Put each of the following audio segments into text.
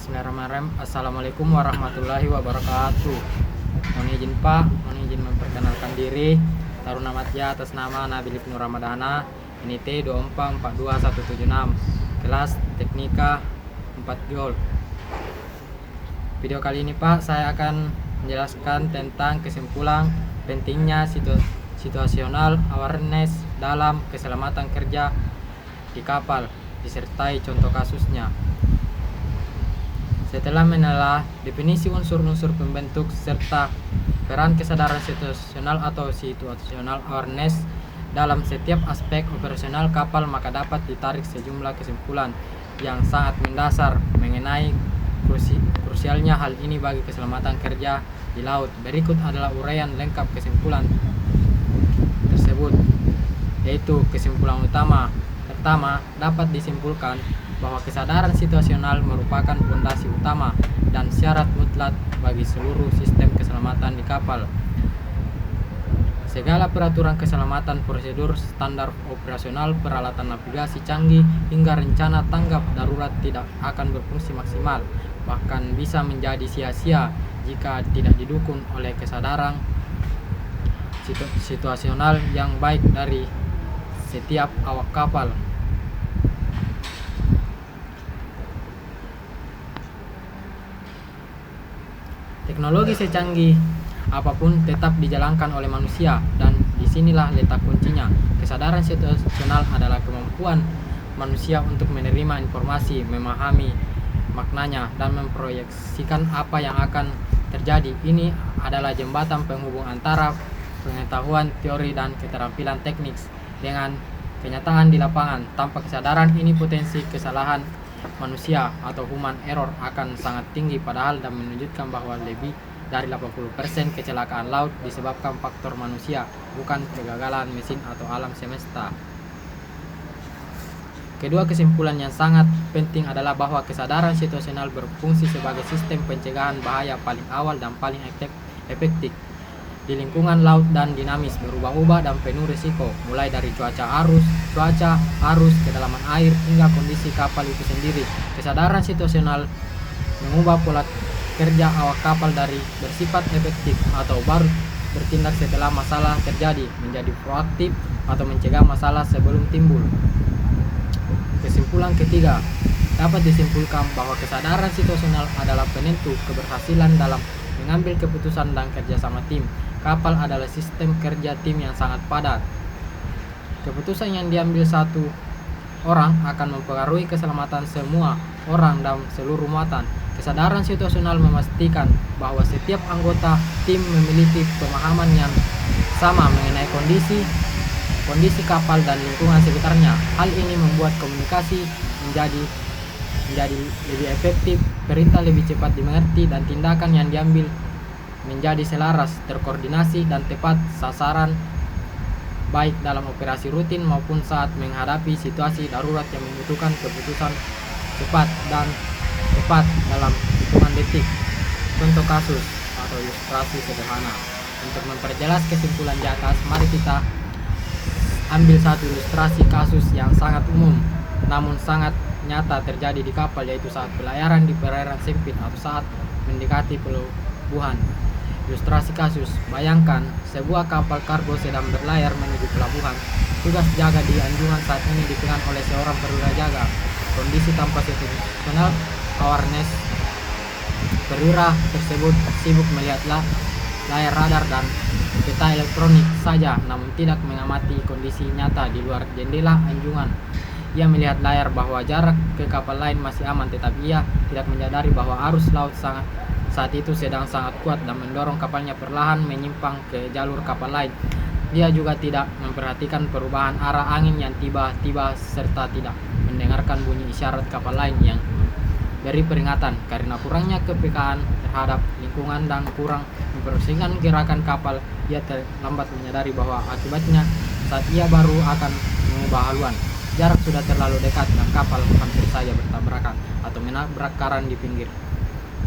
Bismillahirrahmanirrahim. Assalamualaikum warahmatullahi wabarakatuh. Mohon izin memperkenalkan diri. Taruna Matya atas nama Nabil Ibnu Ramadhana, NIT 2442176, kelas Teknika 4 Jol. Video kali ini Pak, saya akan menjelaskan tentang kesimpulan pentingnya situational awareness dalam keselamatan kerja di kapal, disertai contoh kasusnya. Setelah menelaah definisi unsur-unsur pembentuk serta peran kesadaran situasional atau situational awareness dalam setiap aspek operasional kapal, maka dapat ditarik sejumlah kesimpulan yang sangat mendasar mengenai krusialnya hal ini bagi keselamatan kerja di laut. Berikut adalah uraian lengkap kesimpulan tersebut, yaitu kesimpulan utama. Pertama, dapat disimpulkan bahwa kesadaran situasional merupakan fondasi utama dan syarat mutlak bagi seluruh sistem keselamatan di kapal. Segala peraturan keselamatan, prosedur, standar operasional, peralatan navigasi canggih, hingga rencana tanggap darurat tidak akan berfungsi maksimal, bahkan bisa menjadi sia-sia jika tidak didukung oleh kesadaran situasional yang baik dari setiap awak kapal. Teknologi secanggih apapun tetap dijalankan oleh manusia, dan disinilah letak kuncinya. Kesadaran situasional adalah kemampuan manusia untuk menerima informasi, memahami maknanya, dan memproyeksikan apa yang akan terjadi. Ini adalah jembatan penghubung antara pengetahuan teori dan keterampilan teknik dengan kenyataan di lapangan. Tanpa kesadaran ini, potensi kesalahan manusia atau human error akan sangat tinggi, padahal dan menunjukkan bahwa lebih dari 80% kecelakaan laut disebabkan faktor manusia, bukan kegagalan mesin atau alam semesta. Kedua kesimpulan yang sangat penting adalah bahwa kesadaran situasional berfungsi sebagai sistem pencegahan bahaya paling awal dan paling efektif di lingkungan laut dan dinamis, berubah-ubah dan penuh risiko, mulai dari cuaca, arus, kedalaman air, hingga kondisi kapal itu sendiri. Kesadaran situasional mengubah pola kerja awak kapal dari bersifat efektif atau baru bertindak setelah masalah terjadi, menjadi proaktif atau mencegah masalah sebelum timbul. Kesimpulan ketiga, dapat disimpulkan bahwa kesadaran situasional adalah penentu keberhasilan dalam mengambil keputusan dan kerjasama tim. Kapal adalah sistem kerja tim yang sangat padat. Keputusan yang diambil satu orang akan mempengaruhi keselamatan semua orang dan seluruh muatan. Kesadaran situasional memastikan bahwa setiap anggota tim memiliki pemahaman yang sama mengenai kondisi kapal dan lingkungan sekitarnya. Hal ini membuat komunikasi menjadi lebih efektif, perintah lebih cepat dimengerti, dan tindakan yang diambil menjadi selaras, terkoordinasi, dan tepat sasaran, baik dalam operasi rutin maupun saat menghadapi situasi darurat yang membutuhkan keputusan cepat dan tepat dalam hitungan detik. Contoh kasus atau ilustrasi sederhana. Untuk memperjelas kesimpulan di atas, mari kita ambil satu ilustrasi kasus yang sangat umum namun sangat nyata terjadi di kapal, yaitu saat pelayaran di perairan sempit atau saat mendekati pelabuhan. Ilustrasi kasus: bayangkan sebuah kapal kargo sedang berlayar menuju pelabuhan. Tugas jaga di anjungan saat ini dipegang oleh seorang perwira jaga. Kondisi tanpa situational awareness, perwira tersebut sibuk melihat layar radar dan peta elektronik saja, namun tidak mengamati kondisi nyata di luar jendela anjungan. Ia melihat layar bahwa jarak ke kapal lain masih aman, tetapi ia tidak menyadari bahwa arus laut saat itu sedang sangat kuat dan mendorong kapalnya perlahan menyimpang ke jalur kapal lain. Dia juga tidak memperhatikan perubahan arah angin yang tiba-tiba serta tidak mendengarkan bunyi isyarat kapal lain yang beri peringatan. Karena kurangnya kepekaan terhadap lingkungan dan kurang mempersingkat gerakan kapal, ia terlambat menyadari bahwa akibatnya saat ia baru akan mengubah haluan. Jarak sudah terlalu dekat dan kapal hampir saja bertabrakan atau menabrak karang di pinggir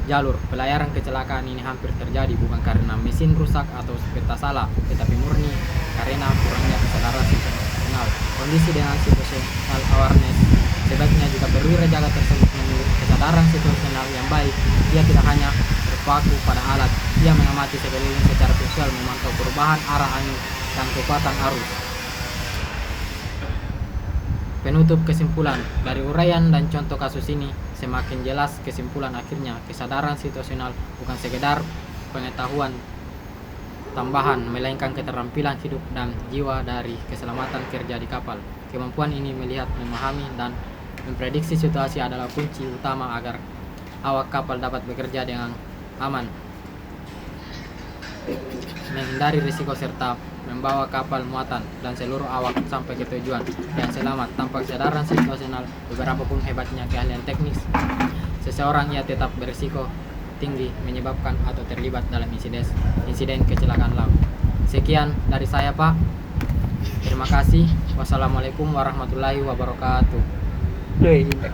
jalur. Pelayaran kecelakaan ini hampir terjadi bukan karena mesin rusak atau peta salah, tetapi murni karena kurangnya kesadaran situasional. Kondisi dengan situational awareness sebaiknya juga perwira jaga tersebut memiliki kesadaran kesadaran situasional yang baik, ia tidak hanya berpaku pada alat, ia mengamati sekeliling secara visual, memantau perubahan arah angin dan kekuatan arus. Penutup kesimpulan, dari uraian dan contoh kasus ini, semakin jelas kesimpulan akhirnya, kesadaran situasional bukan sekedar pengetahuan tambahan, melainkan keterampilan hidup dan jiwa dari keselamatan kerja di kapal. Kemampuan ini melihat, memahami, dan memprediksi situasi adalah kunci utama agar awak kapal dapat bekerja dengan aman, menghindari risiko, serta membawa kapal muatan dan seluruh awak sampai ke tujuan yang selamat. Tanpa kesadaran situasional, beberapa pun hebatnya keahlian teknis seseorang, ia tetap berisiko tinggi menyebabkan atau terlibat dalam insiden kecelakaan laut. Sekian dari saya, Pak. Terima kasih. Wassalamualaikum warahmatullahi wabarakatuh.